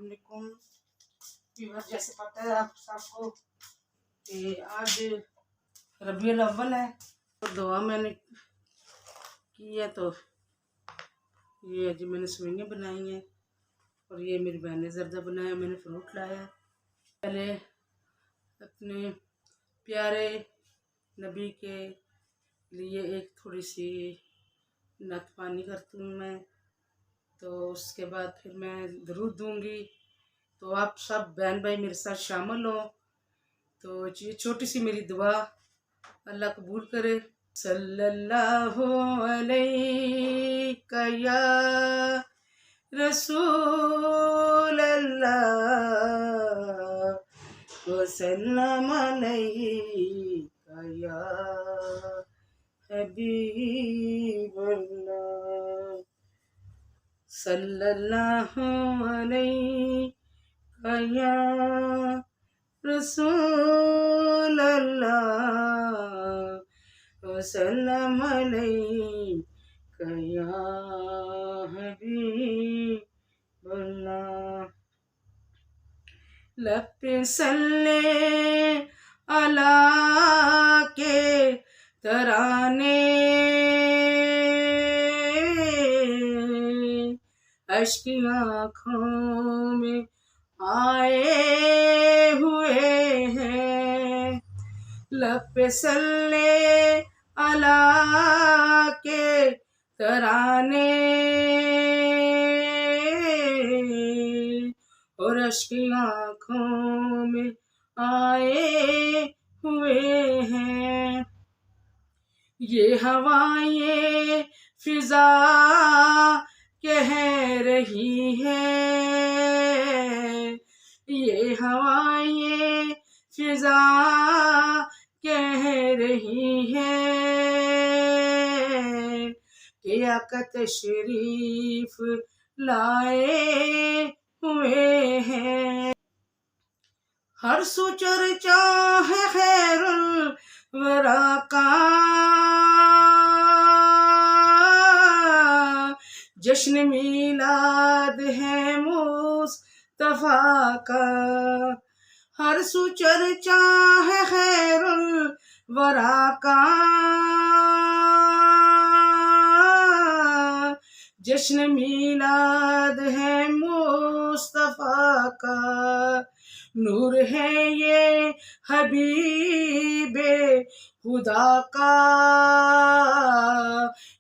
अस्सलामुअलैकुम व्यूअर्स। जैसे पता है आप सबको कि आज रबीउल अव्वल है, तो दुआ मैंने की है। तो ये आज मैंने सेवइयाँ बनाई हैं और ये मेरी बहन ने जर्दा बनाया, मैंने फ्रूट लाया है। पहले अपने प्यारे नबी के लिए एक थोड़ी सी नत पानी करती हूँ मैं, तो उसके बाद फिर मैं दरूद दूंगी। तो आप सब बहन भाई मेरे साथ शामिल हो। तो ये छोटी सी मेरी दुआ अल्लाह कबूल करे। सल्लल्लाहु अलैका या रसूल अल्लाह वसल्लम अलैका या हबीब अल्लाह। सल्लल्लाहु अलैका या रसूल अल्लाह वसल्लम अलैका या हबीब अल्लाह। लब पे सल्ले अला के तराने अश्क आँखों में आए हुए हैं। लब पे सल्ले अला के तराने और अश्क आँखों में आए हुए हैं। ये हवाएं फिजा कह रही है, ये हवाएं फिजा कह रही है कि आका तशरीफ लाए हुए हैं। हर सू चर्चा है खैरुल वरा का, जश्न मीलाद है मुस्तफा का। हर सू चर्चा है खैरुल वरा का, जश्न मीलाद है मुस्तफा का। नूर है ये हबीबे खुदा का,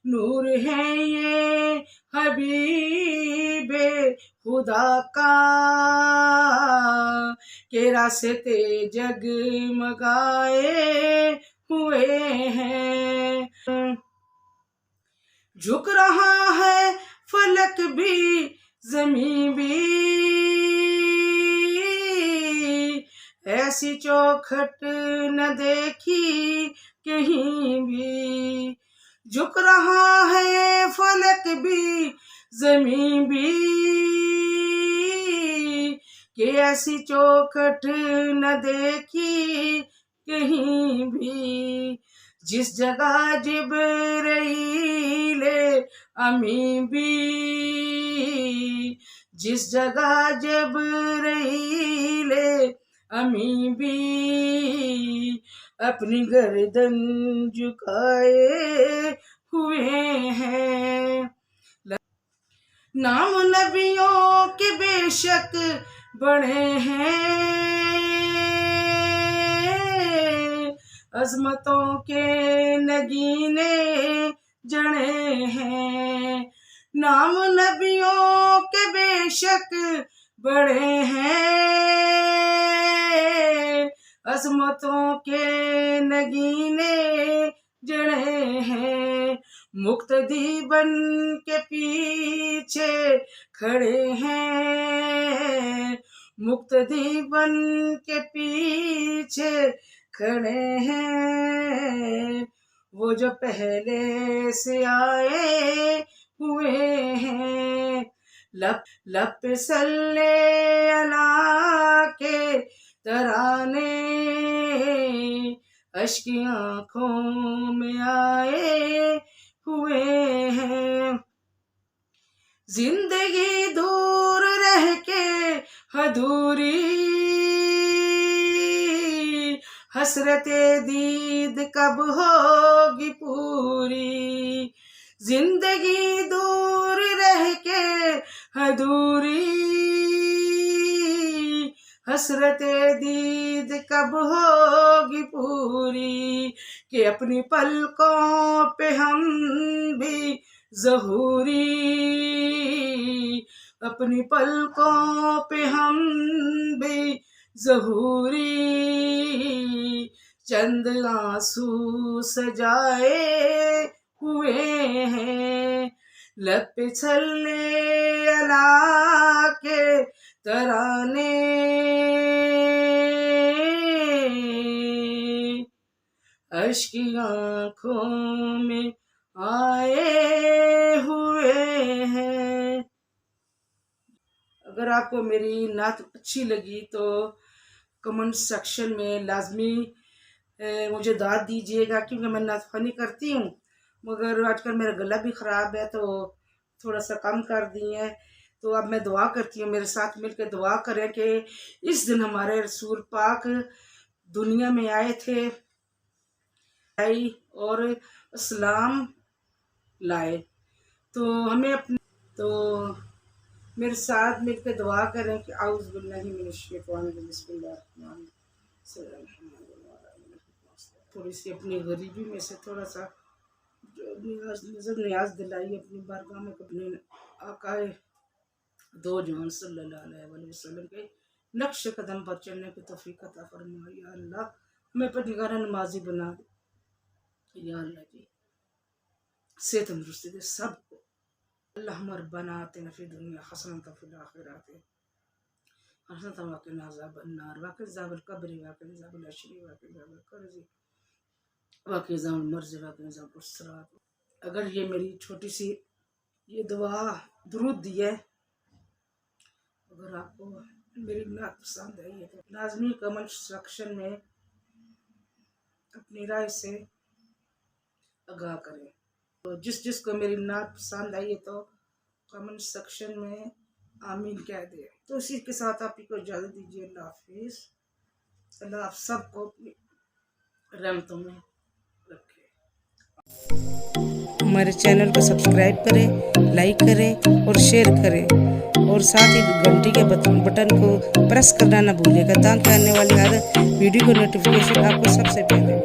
नूर है ये हबीबे खुदा का के रास्ते जगमगाए हुए हैं। झुक रहा है फलक भी ज़मीं भी, ऐसी चौखट न देखी कहीं भी। झुक रहा है फलक भी ज़मीं भी, कि ऐसी चौखट न देखी कहीं भी। जिस जगह जिब्राईल अमीन भी, जिस जगह जिब्राईल अमीन भी अपनी गर्दन झुकाए हुए हैं। नाम नबियों के बेशक बड़े हैं, अजमतों के नगीने जड़े हैं। नाम नबियों के बेशक बड़े हैं, अजमतों के नगीने जड़े हैं। मुक्तदी बन के पीछे खड़े हैं, मुक्तदी बन के पीछे खड़े हैं। वो जो पहले से आए हुए हैं। लब पे सल्ले अला के तराने अश्क आँखों में आए हुए हैं। जिंदगी दूर रह के अधूरी, हसरते दीद कब होगी पूरी, जिंदगी दूर रह के अधूरी, हसरते दीद कब होगी पूरी, कि अपनी पलकों पे हम भी ज़हूरी, अपनी पलकों पे हम भी ज़हूरी, चंद आंसू सजाए हुए हैं, लब पे छल्ले अला के तराने, अश्क आँखों में आए हुए हैं। अगर आपको मेरी नात अच्छी लगी तो कमेंट सेक्शन में लाजमी मुझे दाद दीजिएगा, क्योंकि मैं नात फ़नी करती हूँ, मगर आजकल मेरा गला भी ख़राब है तो थोड़ा सा कम कर दी है। तो अब मैं दुआ करती हूँ, मेरे साथ मिलकर दुआ करें कि इस दिन हमारे रसूल पाक दुनिया में आए थे और इस्लाम लाए, तो हमें अपने तो मेरे साथ मिलकर दुआ करें कि आउज़ बिल्लाहि मिनश शैतानिर बिस्मिल्लाहिर्रहमानिर्रहीम। थोड़ी सी अपनी गरीबी में से थोड़ा सा जो नजर न्याज दिलाई अपनी बारगाह में, अपने आकाए दो जहान सल्लल्लाहु अलैहि वसल्लम के नक्श कदम पर चलने की तौफीक अता फरमा। या अल्लाह हमें परहेज़गार नमाजी बना दे, या अल्लाह जी सेहत तंदुरुस्ती दे सबको। अल्लाहुम्मा रब्बना आतिना फिद दुनिया हसनतन व फिल आखिरति हसनतन व क़िना अज़ाबन्नार व क़िना अज़ाबल क़ब्रि व क़िना अज़ाबल हश्रि व क़िना अज़ाबल क़र्ज़ि व क़िना अज़ाबल मर्ज़ व क़िना अज़ाबल सिरात। अगर ये मेरी छोटी सी ये दुआ दुरूद दी है, अगर आपको मेरी नात पसंद आई है तो लाजमी कमेंट सेक्शन में अपनी राय से आगाह करें। तो जिस को मेरी नात पसंद आई है तो कमेंट सेक्शन में आमीन कह दे। तो इसी के साथ आप ही को इजाज़त दीजिए। अल्लाह हाफिज़। अल्लाह आप सबको अपनी रहमतों में रखे। हमारे चैनल को सब्सक्राइब करें, लाइक करें और शेयर करें, और साथ ही घंटी के बटन को प्रेस करना ना भूलिएगा, ताकि आने वाली हर वीडियो को नोटिफिकेशन आपको सबसे पहले